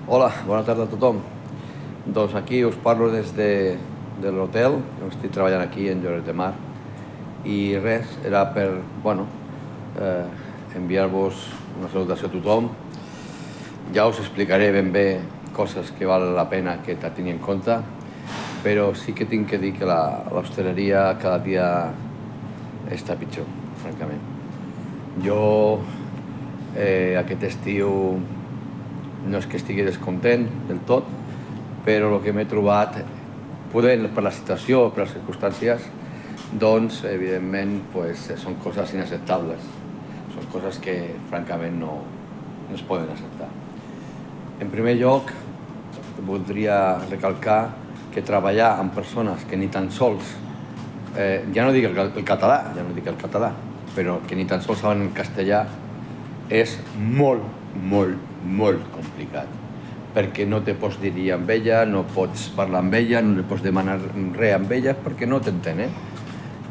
Hola, bona tarda a tothom. Doncs aquí us parlo des de l'hotel, estic treballant aquí en Lloret de Mar, i res, era per, enviar-vos una salutació a tothom. Ja us explicaré ben bé coses que val la pena que tenir en compte, però sí que tinc que dir que l'hostaleria cada dia està pitjor, francament. Jo aquest estiu no és que estigui descontent del tot, però el que m'he trobat, poder per la situació, per les circumstàncies, doncs, evidentment, són coses inacceptables. Són coses que, francament, no es poden acceptar. En primer lloc, voldria recalcar que treballar amb persones que ni tan sols, ja no dic el català, però que ni tan sols saben el castellà, és molt, molt, molt complicat, perquè no te pots dirigir amb ella, no pots parlar amb ella, no li pots demanar res amb ella, perquè no t'entenen.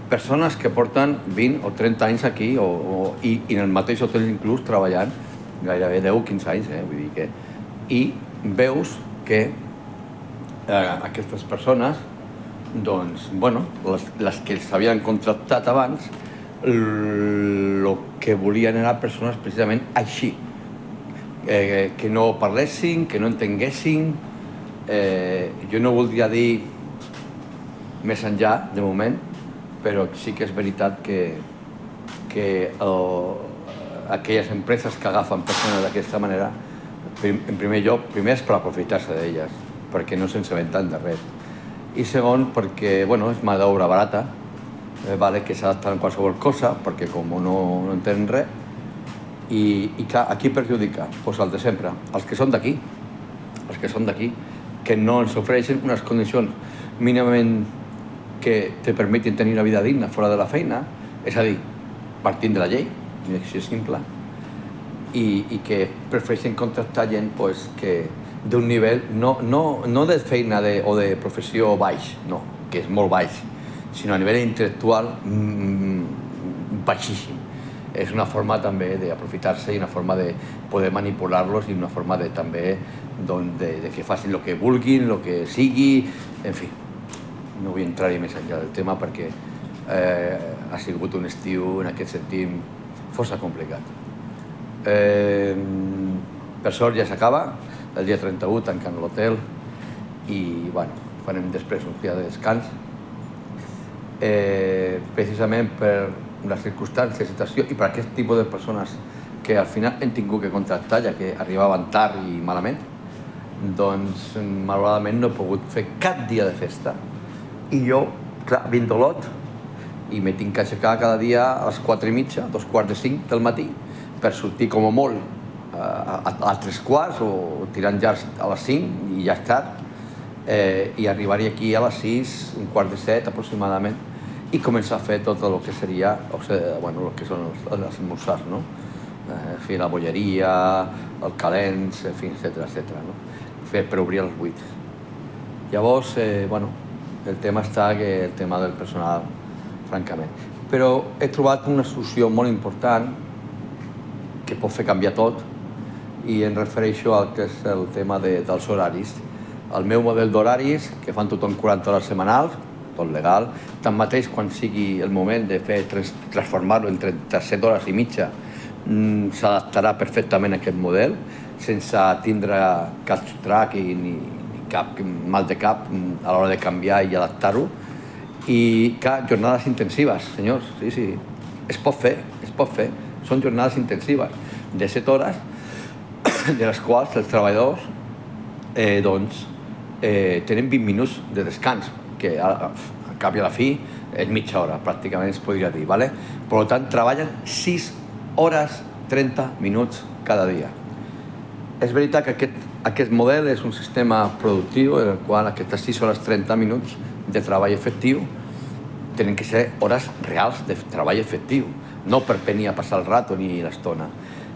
Persones que porten 20 o 30 anys aquí i en el mateix hotel inclús treballant gairebé 10 o 15 anys, vull dir que... I veus que aquestes persones, doncs, les que s'havien contractat abans, el que volien era persones precisament així, que no parlessin, que no entenguessin. Jo no voldria dir més enllà, de moment, però sí que és veritat que aquelles empreses que agafen persones d'aquesta manera, en primer lloc, primer és per aprofitar-se d'elles, perquè no se'n assabenten de res. I segon, perquè és mà d'obra barata, que s'adapta a qualsevol cosa, perquè com no entenen res, i clar, a qui perjudica? Doncs el de sempre, els que són d'aquí, que no ens ofereixen unes condicions mínimament que te permetin tenir una vida digna fora de la feina, és a dir, partint de la llei, així és simple, i que prefereixen contractar gent que d'un nivell, no de feina o de professió baix, no, que és molt baix, sinó a nivell intel·lectual baixíssim. És una forma també d'aprofitar-se i una forma de poder manipular-los i una forma de també de que facin el que vulguin, el que sigui, en fi. No vull entrar-hi més enllà del tema perquè ha sigut un estiu, en aquest sentit, força complicat. Per sort ja s'acaba, el dia 31 tancant l'hotel i farem després un dia de descans. Precisament per la circumstància, situació i per aquest tipus de persones que al final hem tingut que contractar ja que arribaven tard i malament, doncs malauradament no he pogut fer cap dia de festa i jo, clar, vinc d'Olot i me tinc que aixecar cada dia a les 4:30, 2:45 del matí per sortir com a molt a 3:15 o tirant ja a les 5 i ja és tard, i arribar-hi aquí a les 6, 6:45 aproximadament, i començar a fer tot el que seria, el que són els esmorzars, no? Fer la bolleria, el calents, en fi, etcètera, no? Fer per obrir als 8. Llavors, el tema està que el tema del personal, francament. Però he trobat una solució molt important que pot fer canviar tot i em refereixo al que és el tema dels horaris. El meu model d'horaris, que fan tothom 40 hores setmanals, tot legal, tanmateix quan sigui el moment de transformar-lo en 37 hores i mitja, s'adaptarà perfectament a aquest model, sense tindre cap sotrac ni cap mal de cap a l'hora de canviar i adaptar-ho. I clar, jornades intensives, senyors, sí, es pot fer, són jornades intensives de 7 hores, de les quals els treballadors tenen 20 minuts de descans, que al cap i a la fi és mitja hora, pràcticament es podria dir, ¿vale? Per tant, treballen 6 hores 30 minuts cada dia. És veritat que aquest model és un sistema productiu en el qual aquestes 6 hores 30 minuts de treball efectiu tenen que ser hores reals de treball efectiu, no per venir a passar el rato ni l'estona.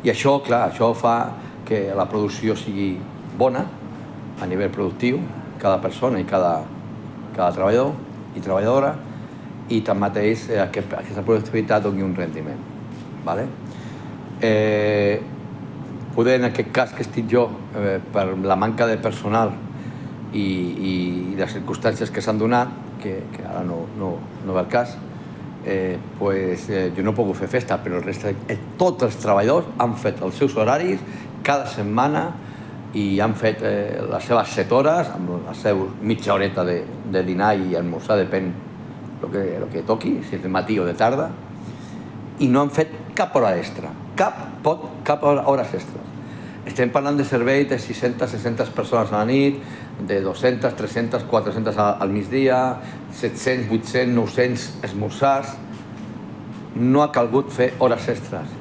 I això, clar, això fa que la producció sigui bona a nivell productiu, cada persona i cada treballador i treballadora, i tanmateix aquesta productivitat doni un rendiment. poder, en aquest cas que estic jo, per la manca de personal i les circumstàncies que s'han donat, que ara no ve el cas, jo no he pogut fer festa, però el reste, tots els treballadors han fet els seus horaris cada setmana i han fet les seves 7 hores, amb la seva mitja horeta de dinar i almorzar, depèn el que toqui, si és de matí o de tarda, i no han fet cap hora extra, cap hores extres. Estem parlant de servei de 600-600 persones a la nit, de 200, 300, 400 al migdia, 700, 800, 900 esmorzars. No ha calgut fer hores extres.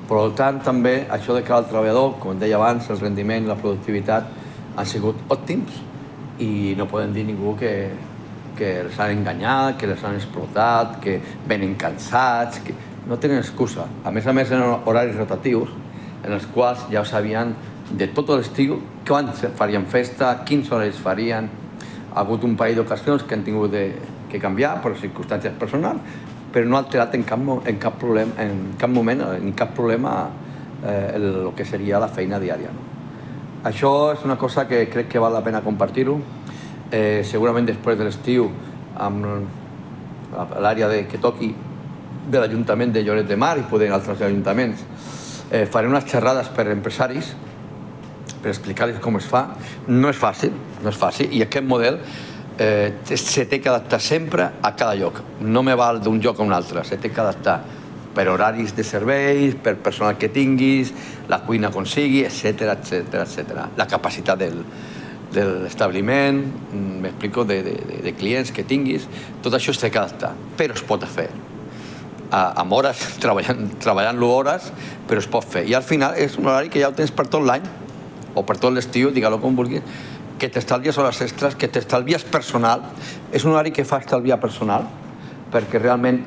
Per tant, també, això de cara al treballador, com deia abans, el rendiment i la productivitat han sigut òptims i no podem dir ningú que els han enganyat, que els han explotat, que venen cansats, que no tenen excusa. A més, eren horaris rotatius en els quals ja ho sabien de tot l'estiu, quan farien festa, quins horaris farien. Ha hagut un parell d'ocasions que han tingut que canviar per circumstàncies personals, però no ha alterat en cap moment, en cap problema el que seria la feina diària. Això és una cosa que crec que val la pena compartir-ho. Segurament després de l'estiu, amb l'àrea que toqui de l'Ajuntament de Lloret de Mar i poder altres ajuntaments, faré unes xerrades per empresaris per explicar-los com es fa. No és fàcil, i aquest model se té que adaptar sempre a cada lloc. No me val d'un lloc a un altre, se té que adaptar per horaris de serveis, per personal que tinguis, la cuina com sigui, etc. La capacitat de l'establiment, m'explico, de clients que tinguis, tot això es té que adaptar, però es pot fer. Amb hores, treballant-lo hores, però es pot fer. I al final és un horari que ja ho tens per tot l'any, o per tot l'estiu, digue-lo com vulguis, que t'estalvies hores extres, que t'estalvies personal. És un horari que fa estalviar personal, perquè realment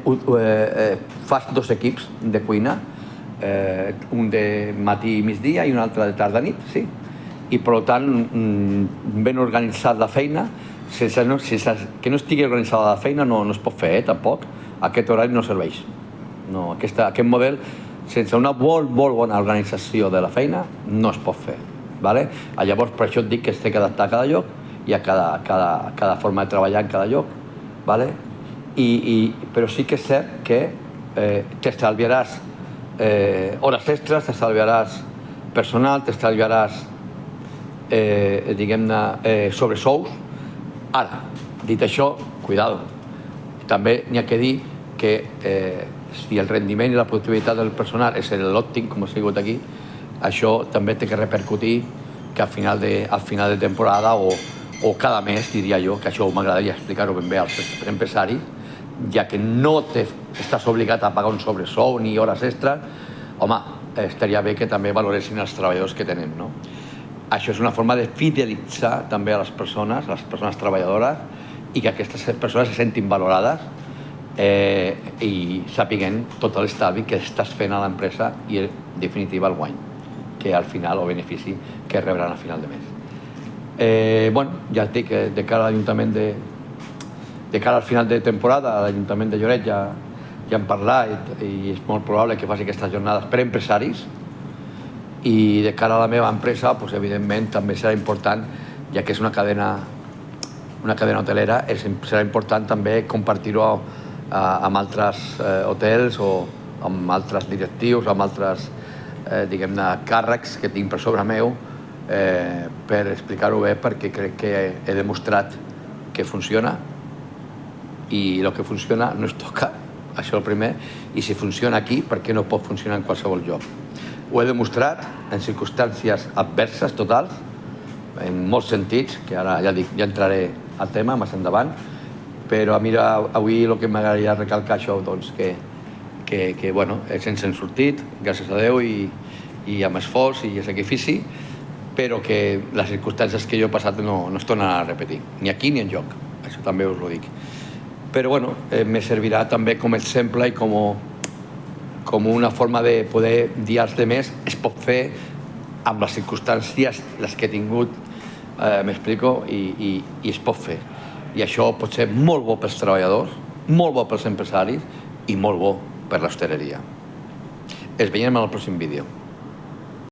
fas 2 equips de cuina, un de matí i migdia i un altre de tarda-nit, sí. I per tant, ben organitzat la feina, que no estigui organitzada la feina no es pot fer, tampoc. Aquest horari no serveix. Aquest model, sense una molt bona organització de la feina, no es pot fer. Llavors, per això et dic que es té que adaptar a cada lloc i a cada forma de treballar en cada lloc. Però sí que és cert que t'estalviaràs hores extres, t'estalviaràs personal, t'estalviaràs diguem-ne sobresous. Ara, dit això, cuidado. També n'hi ha que dir que si el rendiment i la productivitat del personal és l'òptim, com ha sigut aquí, això també té que repercutir que al final de temporada o cada mes, diria jo, que això m'agradaria explicar-ho ben bé als empresaris, ja que no estàs obligat a pagar un sobresou ni hores extres, home, estaria bé que també valoressin els treballadors que tenen, no? Això és una forma de fidelitzar també a les persones treballadores, i que aquestes persones se sentin valorades i sàpiguen tot l'estalvi que estàs fent a l'empresa i, en definitiva, el guany, que al final, o benefici que rebran al final de mes. Ja et dic que de cara a l'Ajuntament de cara al final de temporada, a l'Ajuntament de Lloret ja hem parlat i és molt probable que faci aquestes jornades per empresaris, i de cara a la meva empresa, evidentment, també serà important, ja que és una cadena hotelera, serà important també compartir-ho amb altres hotels o amb altres directius, amb altres, diguem-ne, càrrecs que tinc per sobre meu, per explicar-ho bé, perquè crec que he demostrat que funciona, i el que funciona no es toca, això el primer, i si funciona aquí, per què no pot funcionar en qualsevol lloc? Ho he demostrat en circumstàncies adverses totals, en molts sentits, que ara ja entraré al tema més endavant, però a mi avui el que m'agradaria recalcar això, que ens hem sortit, gràcies a Déu, i amb esforç i sacrifici, però que les circumstàncies que jo he passat no es tornen a repetir, ni aquí ni enlloc, això també us ho dic. Però me servirà també com a exemple i com una forma de poder dir als altres es pot fer amb les circumstàncies, les que he tingut, m'explico, i es pot fer. I això pot ser molt bo pels treballadors, molt bo pels empresaris i molt bo per l'hostaleria. Ens veiem en el pròxim vídeo.